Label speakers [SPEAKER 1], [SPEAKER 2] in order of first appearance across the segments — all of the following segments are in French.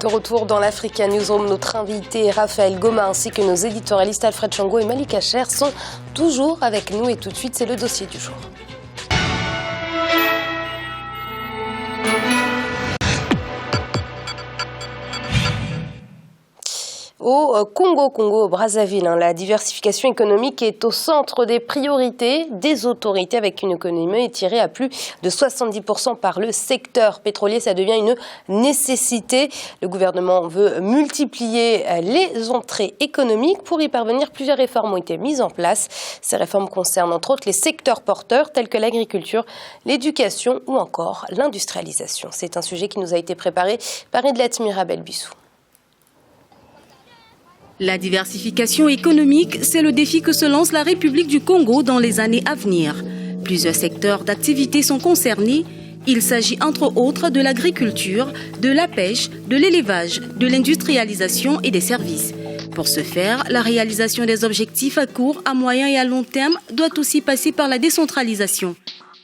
[SPEAKER 1] retour dans l'Africa Newsroom. Notre invité Raphaël Goma ainsi que nos éditorialistes Alfred Chango et Malika Cher sont toujours avec nous. Et tout de suite, c'est le dossier du jour. Au Congo-Brazzaville, la diversification économique est au centre des priorités des autorités avec une économie étirée à plus de 70% par le secteur pétrolier. Ça devient une nécessité. Le gouvernement veut multiplier les entrées économiques. Pour y parvenir, plusieurs réformes ont été mises en place. Ces réformes concernent entre autres les secteurs porteurs tels que l'agriculture, l'éducation ou encore l'industrialisation. C'est un sujet qui nous a été préparé par Edlat Mirabel Bissou.
[SPEAKER 2] La diversification économique, c'est le défi que se lance la République du Congo dans les années à venir. Plusieurs secteurs d'activité sont concernés. Il s'agit entre autres de l'agriculture, de la pêche, de l'élevage, de l'industrialisation et des services. Pour ce faire, la réalisation des objectifs à court, à moyen et à long terme doit aussi passer par la décentralisation.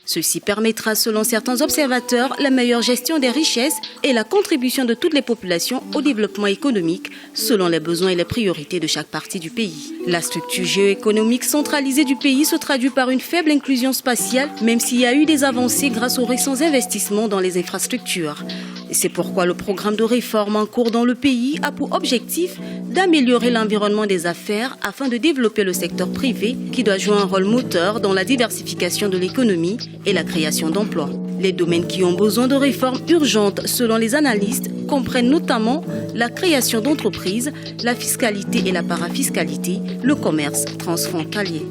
[SPEAKER 2] Ceci permettra, selon certains observateurs, la meilleure gestion des richesses et la contribution de toutes les populations au développement économique, selon les besoins et les priorités de chaque partie du pays. La structure géoéconomique centralisée du pays se traduit par une faible inclusion spatiale, même s'il y a eu des avancées grâce aux récents investissements dans les infrastructures. C'est pourquoi le programme de réforme en cours dans le pays a pour objectif d'améliorer l'environnement des affaires afin de développer le secteur privé qui doit jouer un rôle moteur dans la diversification de l'économie et la création d'emplois. Les domaines qui ont besoin de réformes urgentes selon les analystes comprennent notamment la création d'entreprises, la fiscalité et la parafiscalité, le commerce transfrontalier.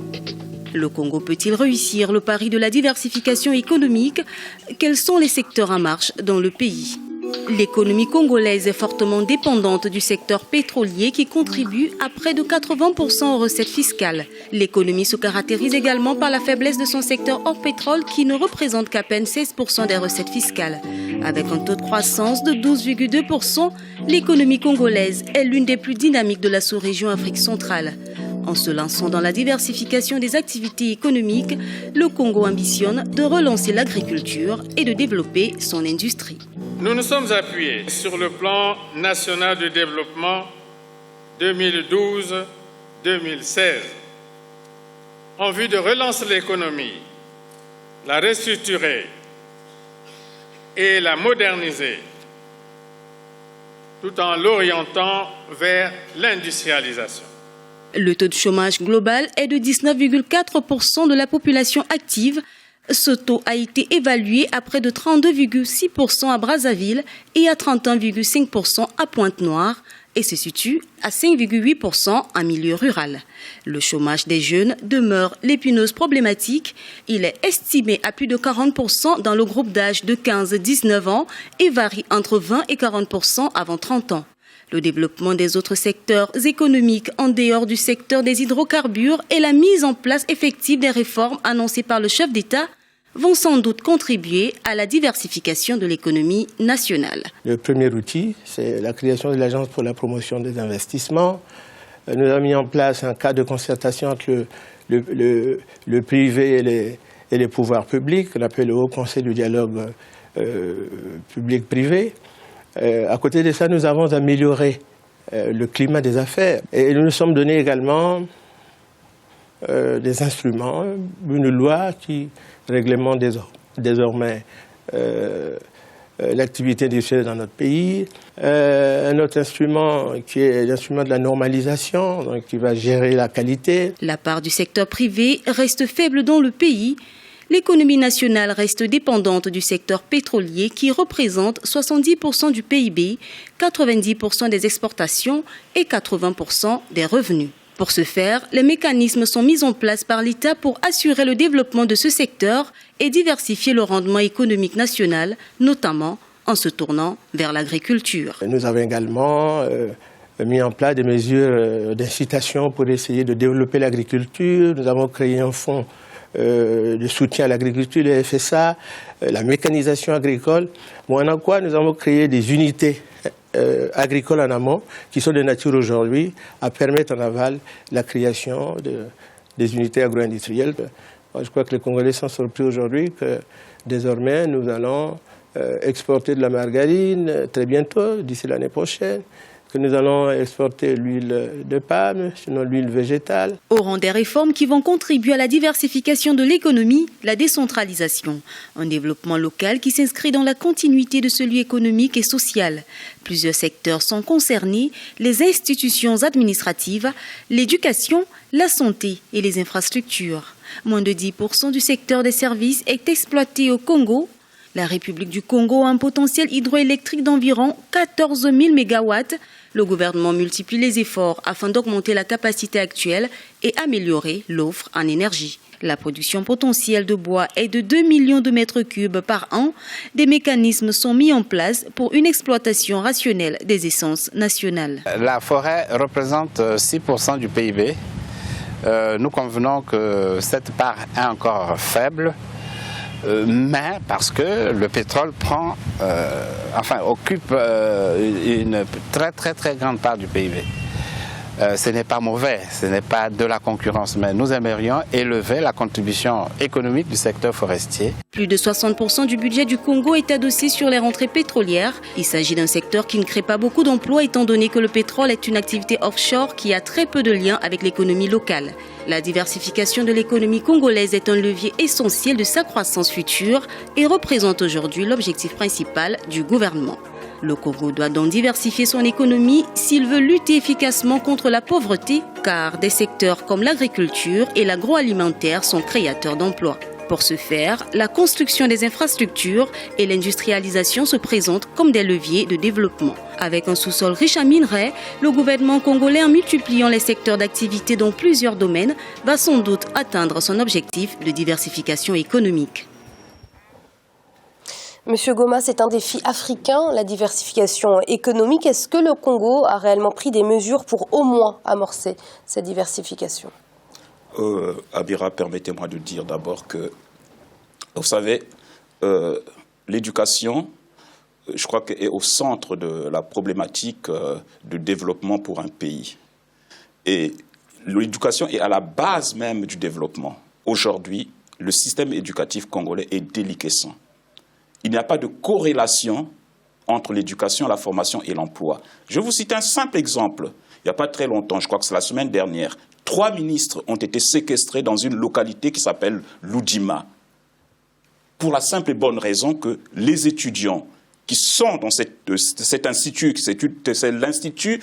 [SPEAKER 2] Le Congo peut-il réussir le pari de la diversification économique? Quels sont les secteurs en marche dans le pays? L'économie congolaise est fortement dépendante du secteur pétrolier qui contribue à près de 80% aux recettes fiscales. L'économie se caractérise également par la faiblesse de son secteur hors pétrole qui ne représente qu'à peine 16% des recettes fiscales. Avec un taux de croissance de 12,2%, l'économie congolaise est l'une des plus dynamiques de la sous-région Afrique centrale. En se lançant dans la diversification des activités économiques, le Congo ambitionne de relancer l'agriculture et de développer son industrie.
[SPEAKER 3] Nous nous sommes appuyés sur le plan national de développement 2012-2016 en vue de relancer l'économie, la restructurer et la moderniser, tout en l'orientant vers l'industrialisation.
[SPEAKER 2] Le taux de chômage global est de 19,4% de la population active. Ce taux a été évalué à près de 32,6% à Brazzaville et à 31,5% à Pointe-Noire et se situe à 5,8% en milieu rural. Le chômage des jeunes demeure l'épineuse problématique. Il est estimé à plus de 40% dans le groupe d'âge de 15-19 ans et varie entre 20 et 40% avant 30 ans. Le développement des autres secteurs économiques en dehors du secteur des hydrocarbures et la mise en place effective des réformes annoncées par le chef d'État vont sans doute contribuer à la diversification de l'économie nationale.
[SPEAKER 4] Le premier outil, c'est la création de l'Agence pour la promotion des investissements. Nous avons mis en place un cadre de concertation entre le privé et les pouvoirs publics, qu'on appelle le Haut Conseil du dialogue public-privé. À côté de ça, nous avons amélioré le climat des affaires. Et nous nous sommes donné également des instruments, une loi qui réglemente désormais l'activité industrielle dans notre pays. Un autre instrument qui est l'instrument de la normalisation, donc qui va gérer la qualité.
[SPEAKER 2] La part du secteur privé reste faible dans le pays. L'économie nationale reste dépendante du secteur pétrolier qui représente 70% du PIB, 90% des exportations et 80% des revenus. Pour ce faire, les mécanismes sont mis en place par l'État pour assurer le développement de ce secteur et diversifier le rendement économique national, notamment en se tournant vers l'agriculture.
[SPEAKER 4] Nous avons également mis en place des mesures d'incitation pour essayer de développer l'agriculture. Nous avons créé un fonds de soutien à l'agriculture, le FSA, la mécanisation agricole. Moyennant quoi, nous avons créé des unités agricoles en amont qui sont de nature aujourd'hui à permettre en aval la création des unités agro-industrielles. Je crois que les Congolais sont surpris aujourd'hui que désormais nous allons exporter de la margarine très bientôt, d'ici l'année prochaine, que nous allons exporter l'huile de palme, sinon l'huile végétale.
[SPEAKER 2] Au rang des réformes qui vont contribuer à la diversification de l'économie, la décentralisation. Un développement local qui s'inscrit dans la continuité de celui économique et social. Plusieurs secteurs sont concernés, les institutions administratives, l'éducation, la santé et les infrastructures. Moins de 10% du secteur des services est exploité au Congo. La République du Congo a un potentiel hydroélectrique d'environ 14 000 MW. Le gouvernement multiplie les efforts afin d'augmenter la capacité actuelle et améliorer l'offre en énergie. La production potentielle de bois est de 2 millions de mètres cubes par an. Des mécanismes sont mis en place pour une exploitation rationnelle des essences nationales.
[SPEAKER 5] La forêt représente 6% du PIB. Nous convenons que cette part est encore faible. Mais parce que le pétrole occupe une très grande part du PIB. Ce n'est pas mauvais, ce n'est pas de la concurrence, mais nous aimerions élever la contribution économique du secteur forestier.
[SPEAKER 2] Plus de 60% du budget du Congo est adossé sur les rentrées pétrolières. Il s'agit d'un secteur qui ne crée pas beaucoup d'emplois étant donné que le pétrole est une activité offshore qui a très peu de liens avec l'économie locale. La diversification de l'économie congolaise est un levier essentiel de sa croissance future et représente aujourd'hui l'objectif principal du gouvernement. Le Congo doit donc diversifier son économie s'il veut lutter efficacement contre la pauvreté, car des secteurs comme l'agriculture et l'agroalimentaire sont créateurs d'emplois. Pour ce faire, la construction des infrastructures et l'industrialisation se présentent comme des leviers de développement. Avec un sous-sol riche en minerais, le gouvernement congolais, en multipliant les secteurs d'activité dans plusieurs domaines, va sans doute atteindre son objectif de diversification économique.
[SPEAKER 1] Monsieur Goma, c'est un défi africain, la diversification économique. Est-ce que le Congo a réellement pris des mesures pour au moins amorcer cette diversification ?
[SPEAKER 6] Abira, permettez-moi de dire d'abord que, vous savez, l'éducation, je crois qu'elle est au centre de la problématique de développement pour un pays. Et l'éducation est à la base même du développement. Aujourd'hui, le système éducatif congolais est déliquescent. Il n'y a pas de corrélation entre l'éducation, la formation et l'emploi. Je vous cite un simple exemple. Il n'y a pas très longtemps, je crois que c'est la semaine dernière, 3 ministres ont été séquestrés dans une localité qui s'appelle Loudima. Pour la simple et bonne raison que les étudiants qui sont dans cet institut, c'est l'institut,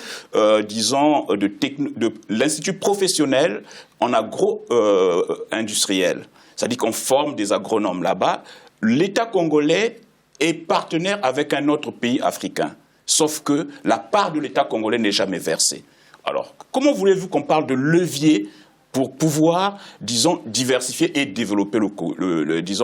[SPEAKER 6] l'institut professionnel en agro-industriel. C'est-à-dire qu'on forme des agronomes là-bas. L'État congolais est partenaire avec un autre pays africain, sauf que la part de l'État congolais n'est jamais versée. Alors, comment voulez-vous qu'on parle de levier pour pouvoir, disons, diversifier et développer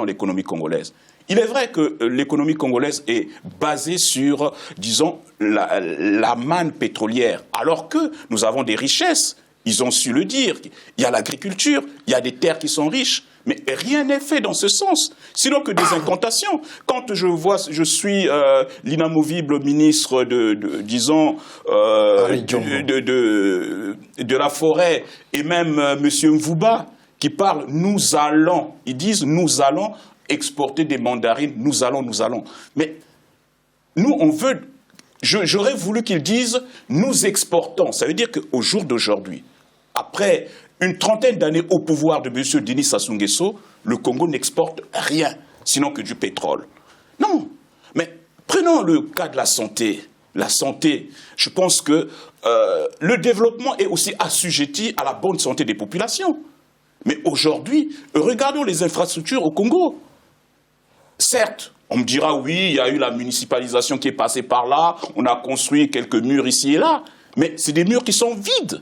[SPEAKER 6] l'économie congolaise? Il est vrai que l'économie congolaise est basée sur, disons, la manne pétrolière, alors que nous avons des richesses. Ils ont su le dire. Il y a l'agriculture, il y a des terres qui sont riches. Mais rien n'est fait dans ce sens, sinon que des incantations. Quand je suis l'inamovible ministre de la forêt, et même M. Mvouba, qui parle « nous allons », ils disent « nous allons exporter des mandarines, nous allons ». Mais nous, on veut, j'aurais voulu qu'ils disent « nous exportons ». Ça veut dire qu'au jour d'aujourd'hui, après une trentaine d'années au pouvoir de M. Denis Sassou Nguesso, le Congo n'exporte rien, sinon que du pétrole. Non, mais prenons le cas de la santé. La santé, je pense que le développement est aussi assujetti à la bonne santé des populations. Mais aujourd'hui, regardons les infrastructures au Congo. Certes, on me dira, oui, il y a eu la municipalisation qui est passée par là, on a construit quelques murs ici et là, mais c'est des murs qui sont vides.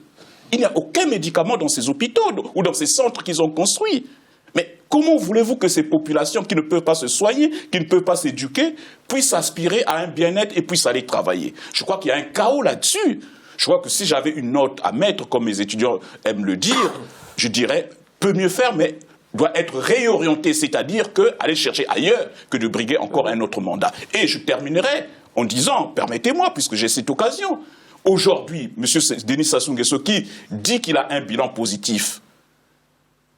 [SPEAKER 6] Il n'y a aucun médicament dans ces hôpitaux ou dans ces centres qu'ils ont construits. Mais comment voulez-vous que ces populations qui ne peuvent pas se soigner, qui ne peuvent pas s'éduquer, puissent aspirer à un bien-être et puissent aller travailler? Je crois qu'il y a un chaos là-dessus. Je crois que si j'avais une note à mettre, comme mes étudiants aiment le dire, je dirais, peut mieux faire, mais doit être réorienté, c'est-à-dire aller chercher ailleurs que de briguer encore un autre mandat. Et je terminerai en disant, permettez-moi, puisque j'ai cette occasion, aujourd'hui, M. Denis Sassou Nguesso, qui dit qu'il a un bilan positif,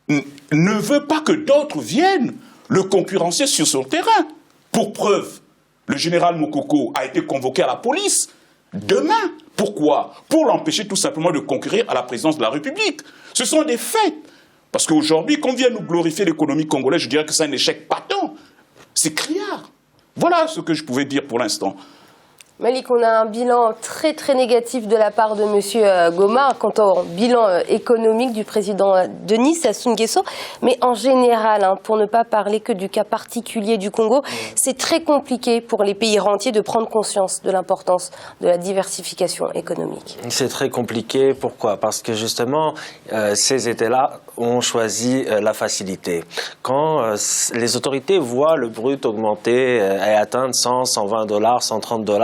[SPEAKER 6] ne veut pas que d'autres viennent le concurrencer sur son terrain. Pour preuve, le général Mokoko a été convoqué à la police demain. Pourquoi? Pour l'empêcher tout simplement de concourir à la présidence de la République. Ce sont des faits. Parce qu'aujourd'hui, qu'on vienne nous glorifier l'économie congolaise, je dirais que c'est un échec patent. C'est criard. Voilà ce que je pouvais dire pour l'instant.
[SPEAKER 1] Malik, on a un bilan très très négatif de la part de M. Goma quant au bilan économique du président Denis Sassou Nguesso. Mais en général, pour ne pas parler que du cas particulier du Congo, c'est très compliqué pour les pays rentiers de prendre conscience de l'importance de la diversification économique.
[SPEAKER 7] C'est très compliqué. Pourquoi? Parce que justement, ces États-là ont choisi la facilité. Quand les autorités voient le brut augmenter et atteindre 100, 120 $, 130 $,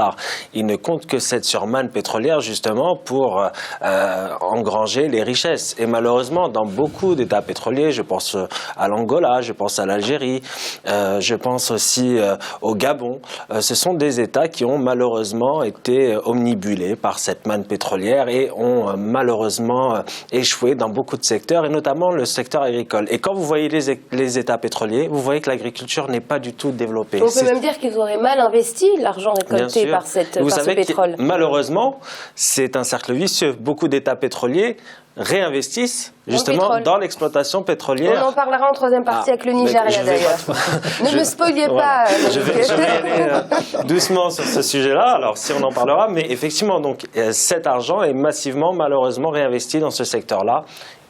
[SPEAKER 7] ils ne comptent que cette surmanne pétrolière justement pour engranger les richesses. Et malheureusement, dans beaucoup d'États pétroliers, je pense à l'Angola, je pense à l'Algérie, je pense aussi au Gabon, ce sont des États qui ont malheureusement été omnibulés par cette manne pétrolière et ont malheureusement échoué dans beaucoup de secteurs, et notamment le secteur agricole. Et quand vous voyez les États pétroliers, vous voyez que l'agriculture n'est pas du tout développée.
[SPEAKER 1] On peut même dire qu'ils auraient mal investi l'argent récolté par ce pétrole.
[SPEAKER 7] Malheureusement, c'est un cercle vicieux. Beaucoup d'États pétroliers réinvestissent justement dans l'exploitation pétrolière.
[SPEAKER 1] On en parlera en troisième partie avec le Nigeria d'ailleurs. Ne me spoiliez pas.
[SPEAKER 7] Je vais aller doucement sur ce sujet-là, alors si on en parlera, mais effectivement, donc, cet argent est massivement, malheureusement, réinvesti dans ce secteur-là.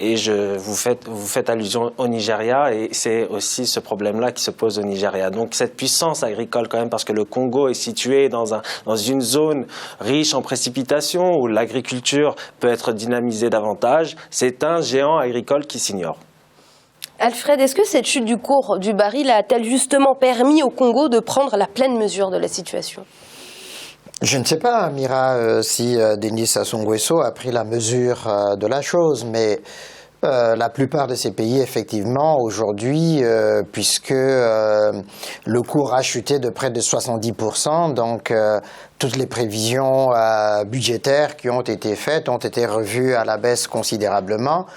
[SPEAKER 7] Et vous faites allusion au Nigeria, et c'est aussi ce problème-là qui se pose au Nigeria. Donc cette puissance agricole quand même, parce que le Congo est situé dans une zone riche en précipitations, où l'agriculture peut être dynamisée davantage, c'est un géant agricole qui s'ignore.
[SPEAKER 1] Alfred, est-ce que cette chute du cours du baril a-t-elle justement permis au Congo de prendre la pleine mesure de la situation ?
[SPEAKER 8] Je ne sais pas, Mira, si Denis Sassou Nguesso a pris la mesure de la chose, mais la plupart de ces pays, effectivement, aujourd'hui, puisque le cours a chuté de près de 70%, donc toutes les prévisions budgétaires qui ont été faites ont été revues à la baisse considérablement.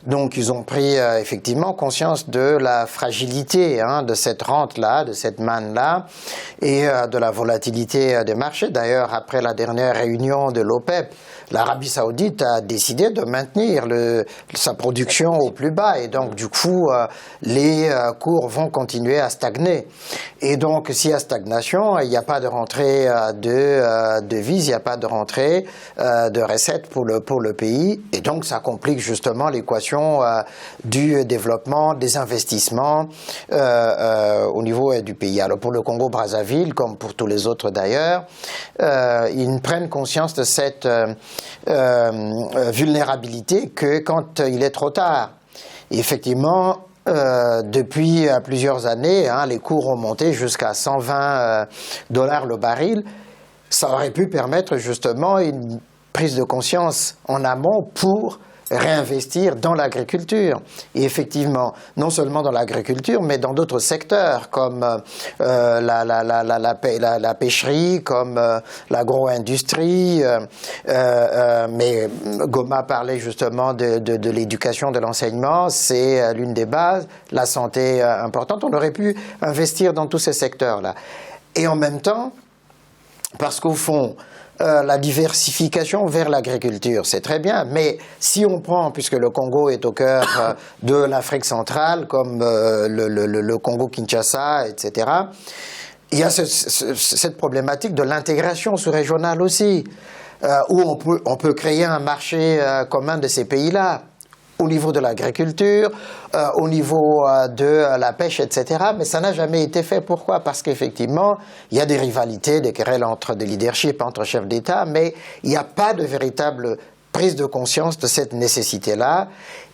[SPEAKER 8] Donc ils ont pris effectivement conscience de la fragilité de cette rente-là, de cette manne-là, et de la volatilité des marchés. D'ailleurs, après la dernière réunion de l'OPEP, l'Arabie Saoudite a décidé de maintenir sa production au plus bas, et donc du coup les cours vont continuer à stagner. Et donc s'il y a stagnation, il n'y a pas de rentrée de devises, il n'y a pas de rentrée de recettes pour le pays, et donc ça complique justement l'équation du développement, des investissements au niveau du pays. Alors pour le Congo-Brazzaville, comme pour tous les autres d'ailleurs, ils prennent conscience de cette vulnérabilité que quand il est trop tard. Et effectivement, depuis plusieurs années, les cours ont monté jusqu'à 120 $ le baril. Ça aurait pu permettre justement une prise de conscience en amont pour réinvestir dans l'agriculture. Et effectivement, non seulement dans l'agriculture, mais dans d'autres secteurs comme la pêcherie, comme l'agro-industrie. Mais Goma parlait justement de l'éducation, de l'enseignement, c'est l'une des bases, la santé importante. On aurait pu investir dans tous ces secteurs-là. Et en même temps, parce qu'au fond, la diversification vers l'agriculture, c'est très bien, mais si on prend, puisque le Congo est au cœur de l'Afrique centrale, comme le Congo-Kinshasa, etc., il y a cette problématique de l'intégration sous-régionale aussi, où on peut créer un marché commun de ces pays-là, au niveau de l'agriculture, au niveau de la pêche, etc. Mais ça n'a jamais été fait. Pourquoi? Parce qu'effectivement, il y a des rivalités, des querelles entre des leaderships, entre chefs d'État, mais il n'y a pas de véritable prise de conscience de cette nécessité-là.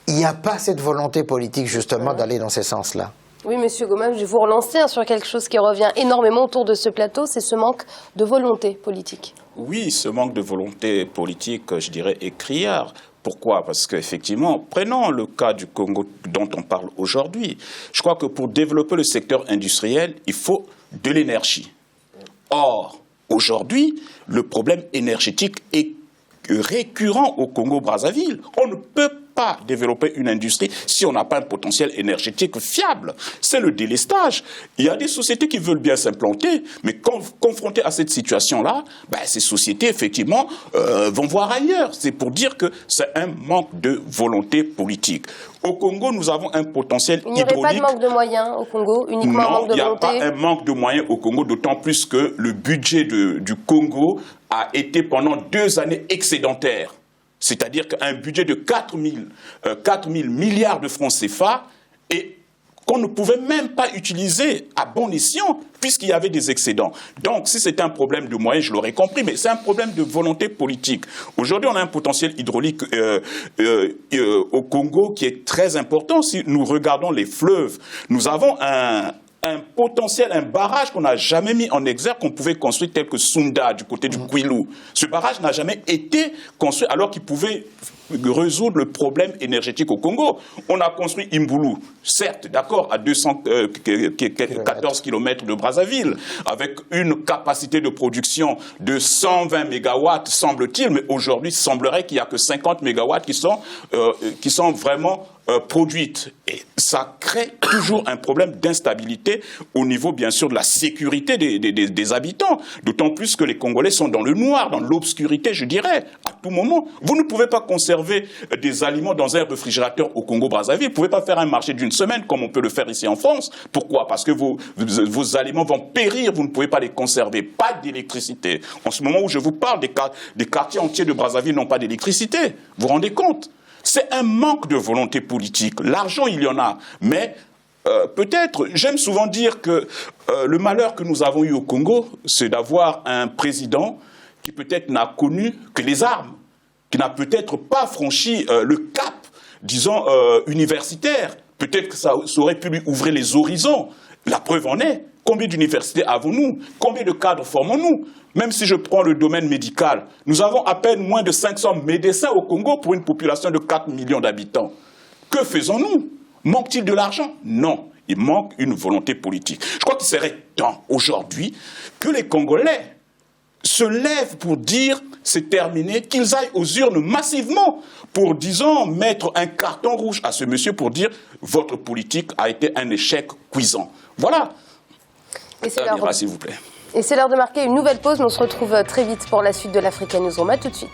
[SPEAKER 8] Il n'y a pas cette volonté politique, justement, d'aller dans ce sens-là.
[SPEAKER 1] Oui, Monsieur Goma, je vais vous relancer sur quelque chose qui revient énormément autour de ce plateau, c'est ce manque de volonté politique. Oui,
[SPEAKER 6] ce manque de volonté politique, je dirais, est criard. Pourquoi? Parce qu'effectivement, prenons le cas du Congo dont on parle aujourd'hui. Je crois que pour développer le secteur industriel, il faut de l'énergie. Or, aujourd'hui, le problème énergétique est récurrent au Congo-Brazzaville. On ne peut pas développer une industrie si on n'a pas un potentiel énergétique fiable. C'est le délestage. Il y a des sociétés qui veulent bien s'implanter, mais confrontées à cette situation-là, ces sociétés, effectivement, vont voir ailleurs. C'est pour dire que c'est un manque de volonté politique. Au Congo, nous avons un potentiel hydraulique.
[SPEAKER 1] Il n'y aurait pas de manque de moyens au Congo, uniquement un manque de volonté?
[SPEAKER 6] Non, il n'y a pas un manque de moyens au Congo, d'autant plus que le budget du Congo a été pendant 2 années excédentaire. C'est-à-dire qu'un budget de 4 000 milliards de francs CFA et qu'on ne pouvait même pas utiliser à bon escient puisqu'il y avait des excédents. Donc, si c'était un problème de moyens, je l'aurais compris, mais c'est un problème de volonté politique. Aujourd'hui, on a un potentiel hydraulique au Congo qui est très important. Si nous regardons les fleuves, nous avons un potentiel, un barrage qu'on n'a jamais mis en exergue, qu'on pouvait construire tel que Sunda, du côté du Kwilu. Ce barrage n'a jamais été construit alors qu'il pouvait résoudre le problème énergétique au Congo. On a construit Imbulu, certes, d'accord, à 214 km de Brazzaville, avec une capacité de production de 120 mégawatts, semble-t-il, mais aujourd'hui, il semblerait qu'il n'y a que 50 mégawatts qui sont vraiment produites. Et ça crée toujours un problème d'instabilité au niveau, bien sûr, de la sécurité des habitants. D'autant plus que les Congolais sont dans le noir, dans l'obscurité, je dirais, à tout moment. Vous ne pouvez pas conserver des aliments dans un réfrigérateur au Congo-Brazzaville. Vous ne pouvez pas faire un marché d'une semaine comme on peut le faire ici en France. Pourquoi? Parce que vos aliments vont périr, vous ne pouvez pas les conserver. Pas d'électricité. En ce moment où je vous parle, des quartiers entiers de Brazzaville n'ont pas d'électricité. Vous vous rendez compte? C'est un manque de volonté politique. L'argent, il y en a, mais peut-être, j'aime souvent dire que le malheur que nous avons eu au Congo, c'est d'avoir un président qui peut-être n'a connu que les armes, qui n'a peut-être pas franchi le cap, disons, universitaire. Peut-être que ça aurait pu lui ouvrir les horizons. La preuve en est. Combien d'universités avons-nous? Combien de cadres formons-nous? Même si je prends le domaine médical, nous avons à peine moins de 500 médecins au Congo pour une population de 4 millions d'habitants. Que faisons-nous? Manque-t-il de l'argent? Non, il manque une volonté politique. Je crois qu'il serait temps aujourd'hui que les Congolais se lèvent pour dire c'est terminé, qu'ils aillent aux urnes massivement pour, disons, mettre un carton rouge à ce monsieur pour dire votre politique a été un échec cuisant. Voilà. Amira, s'il vous plaît.
[SPEAKER 1] Et c'est l'heure de marquer une nouvelle pause, mais on se retrouve très vite pour la suite de l'Africa Newsroom. À tout de suite.